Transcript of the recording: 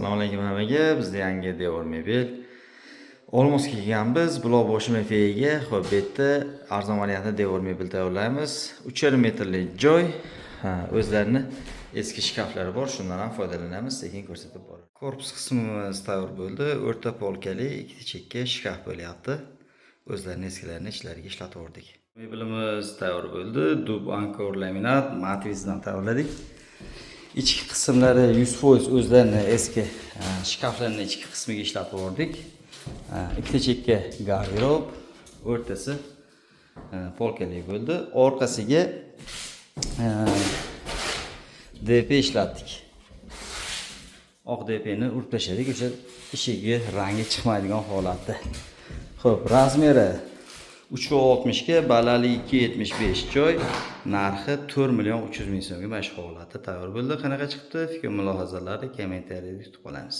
Assalomu alaykum hammaga. Bizda yangi devor mebel olmos kelganmiz. Buloq boshi mefeyiga. Xo'p, bu yerda arzon variantda devor mebel tayyorlaymiz. 3,5 metrlik joy. O'zlarini eski shkaflari bor, shundan ham foydalanamiz. Sekin ko'rsatib boraman. Korpus qismimiz tayyor bo'ldi. O'rta polkali ikkita chekka shkaf bo'lyapti. O'zlarini eskilarini ichlariga ishlatib yubordik. Mebelimiz tayyor bo'ldi. Dub ankor laminat matvizdan tayyorladik. İçki qismlari 100% o'zlarini eski shkaflarning ichki qismiga ishlatib yubordik. Ikkita chekka garderob, o'rtasi polkali bo'ldi. Orqasiga DP ishlatdik. Oq DPni urib tashladik, o'sha eshigi rangi chiqmaydigan holatda. Xo'p, razmeri 3,60 ga balali 2,75 joy, narxi 4,3 million so'mga mana shu holatda tayyor bo'ldi. Qanaqa chiqdi? Fikr mulohazalarni kommentariyada kutib qolamiz.